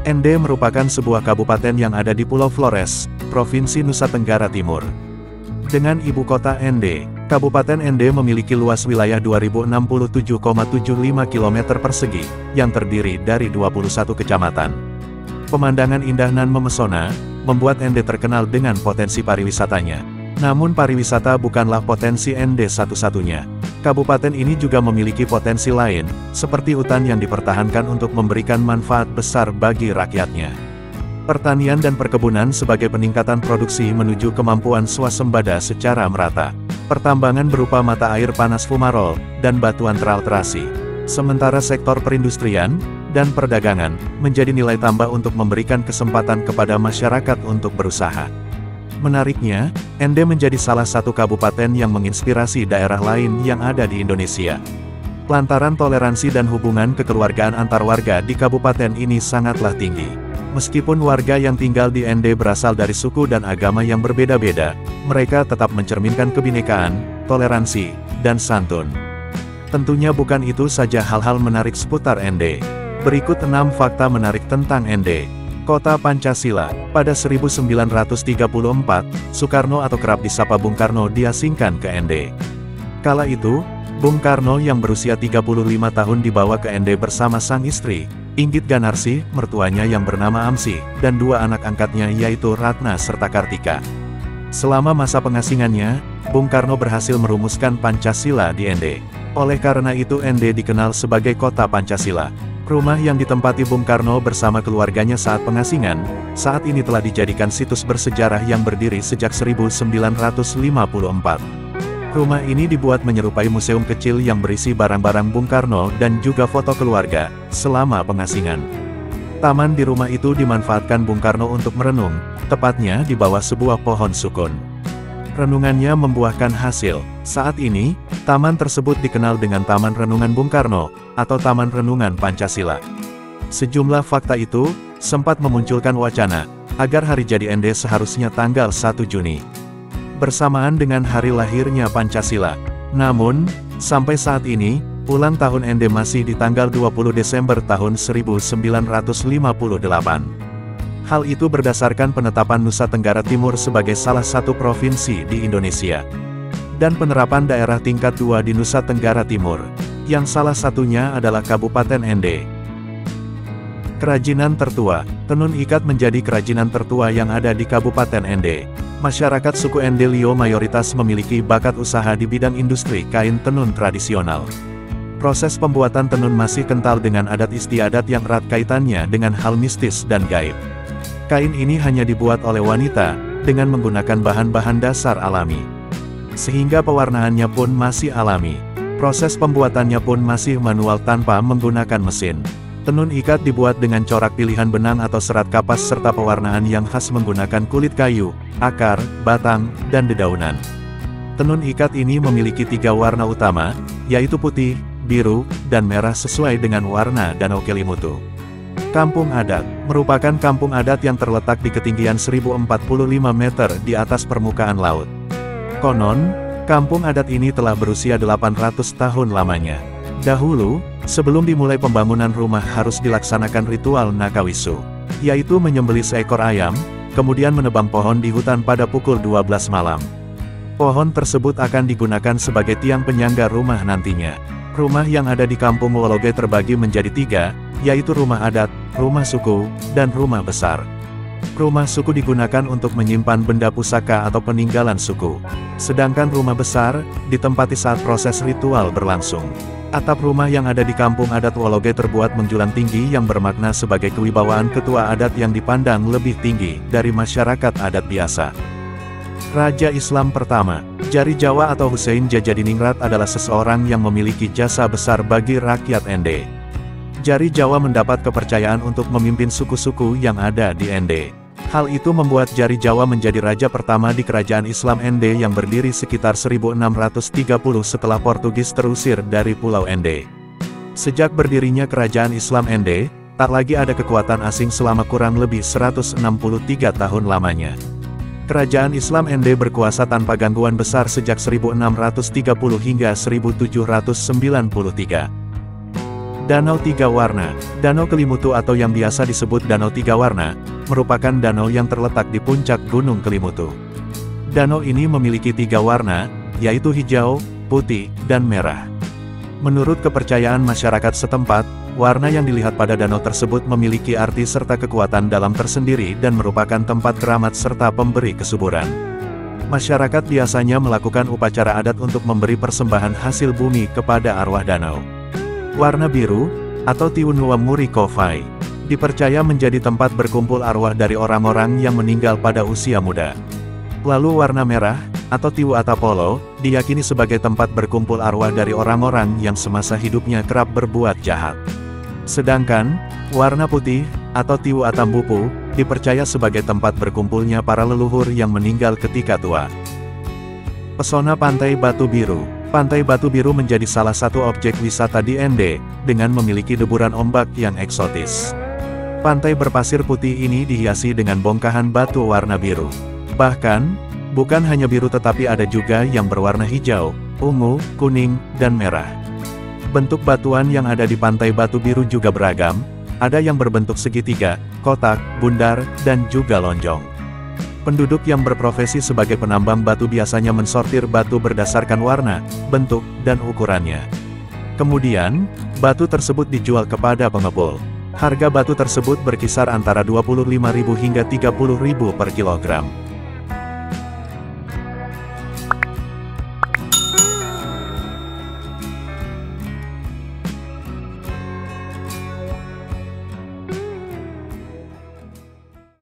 Ende merupakan sebuah kabupaten yang ada di Pulau Flores, Provinsi Nusa Tenggara Timur. Dengan ibu kota Ende, Kabupaten Ende memiliki luas wilayah 2067,75 km persegi, yang terdiri dari 21 kecamatan. Pemandangan indah nan memesona, membuat Ende terkenal dengan potensi pariwisatanya. Namun pariwisata bukanlah potensi Ende satu-satunya. Kabupaten ini juga memiliki potensi lain, seperti hutan yang dipertahankan untuk memberikan manfaat besar bagi rakyatnya. Pertanian dan perkebunan sebagai peningkatan produksi menuju kemampuan swasembada secara merata. Pertambangan berupa mata air panas fumarol, dan batuan teralterasi. Sementara sektor perindustrian, dan perdagangan, menjadi nilai tambah untuk memberikan kesempatan kepada masyarakat untuk berusaha. Menariknya, Ende menjadi salah satu kabupaten yang menginspirasi daerah lain yang ada di Indonesia. Lantaran toleransi dan hubungan kekeluargaan antar warga di kabupaten ini sangatlah tinggi. Meskipun warga yang tinggal di Ende berasal dari suku dan agama yang berbeda-beda, mereka tetap mencerminkan kebinekaan, toleransi, dan santun. Tentunya bukan itu saja hal-hal menarik seputar Ende. Berikut 6 fakta menarik tentang Ende. Kota Pancasila. Pada 1934, Soekarno atau kerap disapa Bung Karno diasingkan ke Ende. Kala itu, Bung Karno yang berusia 35 tahun dibawa ke Ende bersama sang istri, Inggit Ganarsi, mertuanya yang bernama Amsi, dan 2 anak angkatnya yaitu Ratna serta Kartika. Selama masa pengasingannya, Bung Karno berhasil merumuskan Pancasila di Ende. Oleh karena itu Ende dikenal sebagai Kota Pancasila. Rumah yang ditempati Bung Karno bersama keluarganya saat pengasingan, saat ini telah dijadikan situs bersejarah yang berdiri sejak 1954. Rumah ini dibuat menyerupai museum kecil yang berisi barang-barang Bung Karno dan juga foto keluarga, selama pengasingan. Taman di rumah itu dimanfaatkan Bung Karno untuk merenung, tepatnya di bawah sebuah pohon sukun. Renungannya membuahkan hasil. Saat ini, taman tersebut dikenal dengan Taman Renungan Bung Karno, atau Taman Renungan Pancasila. Sejumlah fakta itu, sempat memunculkan wacana, agar hari jadi Ende seharusnya tanggal 1 Juni. Bersamaan dengan hari lahirnya Pancasila. Namun, sampai saat ini, ulang tahun Ende masih di tanggal 20 Desember tahun 1958. Hal itu berdasarkan penetapan Nusa Tenggara Timur sebagai salah satu provinsi di Indonesia. Dan penerapan daerah tingkat 2 di Nusa Tenggara Timur, yang salah satunya adalah Kabupaten Ende. Kerajinan tertua. Tenun ikat menjadi kerajinan tertua yang ada di Kabupaten Ende. Masyarakat suku Ende Lio mayoritas memiliki bakat usaha di bidang industri kain tenun tradisional. Proses pembuatan tenun masih kental dengan adat istiadat yang erat kaitannya dengan hal mistis dan gaib. Kain ini hanya dibuat oleh wanita, dengan menggunakan bahan-bahan dasar alami. Sehingga pewarnaannya pun masih alami. Proses pembuatannya pun masih manual tanpa menggunakan mesin. Tenun ikat dibuat dengan corak pilihan benang atau serat kapas serta pewarnaan yang khas menggunakan kulit kayu, akar, batang, dan dedaunan. Tenun ikat ini memiliki 3 warna utama, yaitu putih, biru, dan merah sesuai dengan warna Danau Kelimutu. Kampung Adat, merupakan kampung adat yang terletak di ketinggian 1045 meter di atas permukaan laut. Konon, kampung adat ini telah berusia 800 tahun lamanya. Dahulu, sebelum dimulai pembangunan rumah harus dilaksanakan ritual Nakawisu, yaitu menyembelih seekor ayam, kemudian menebang pohon di hutan pada pukul 12 malam. Pohon tersebut akan digunakan sebagai tiang penyangga rumah nantinya. Rumah yang ada di Kampung Wologe terbagi menjadi 3, yaitu rumah adat, rumah suku, dan rumah besar. Rumah suku digunakan untuk menyimpan benda pusaka atau peninggalan suku. Sedangkan rumah besar, ditempati saat proses ritual berlangsung. Atap rumah yang ada di Kampung Adat Wologe terbuat menjulang tinggi yang bermakna sebagai kewibawaan ketua adat yang dipandang lebih tinggi dari masyarakat adat biasa. Raja Islam pertama, Jari Jawa atau Hussein Jajadiningrat adalah seseorang yang memiliki jasa besar bagi rakyat Ende. Jari Jawa mendapat kepercayaan untuk memimpin suku-suku yang ada di Ende. Hal itu membuat Jari Jawa menjadi raja pertama di kerajaan Islam Ende yang berdiri sekitar 1630 setelah Portugis terusir dari Pulau Ende. Sejak berdirinya kerajaan Islam Ende, tak lagi ada kekuatan asing selama kurang lebih 163 tahun lamanya. Kerajaan Islam Ende berkuasa tanpa gangguan besar sejak 1630 hingga 1793. Danau Tiga Warna. Danau Kelimutu atau yang biasa disebut Danau Tiga Warna, merupakan danau yang terletak di puncak Gunung Kelimutu. Danau ini memiliki 3 warna, yaitu hijau, putih, dan merah. Menurut kepercayaan masyarakat setempat, warna yang dilihat pada danau tersebut memiliki arti serta kekuatan dalam tersendiri dan merupakan tempat keramat serta pemberi kesuburan. Masyarakat biasanya melakukan upacara adat untuk memberi persembahan hasil bumi kepada arwah danau. Warna biru, atau Tiwunua Muri Kofai, dipercaya menjadi tempat berkumpul arwah dari orang-orang yang meninggal pada usia muda. Lalu warna merah, atau Tiwu Atapolo, diyakini sebagai tempat berkumpul arwah dari orang-orang yang semasa hidupnya kerap berbuat jahat. Sedangkan, warna putih, atau Tiwu Atambupu, dipercaya sebagai tempat berkumpulnya para leluhur yang meninggal ketika tua. Pesona Pantai Batu Biru. Pantai Batu Biru menjadi salah satu objek wisata di Ende, dengan memiliki deburan ombak yang eksotis. Pantai berpasir putih ini dihiasi dengan bongkahan batu warna biru. Bahkan, bukan hanya biru tetapi ada juga yang berwarna hijau, ungu, kuning, dan merah. Bentuk batuan yang ada di Pantai Batu Biru juga beragam, ada yang berbentuk segitiga, kotak, bundar, dan juga lonjong. Penduduk yang berprofesi sebagai penambang batu biasanya mensortir batu berdasarkan warna, bentuk, dan ukurannya. Kemudian, batu tersebut dijual kepada pengepul. Harga batu tersebut berkisar antara 25.000 hingga 30.000 per kilogram.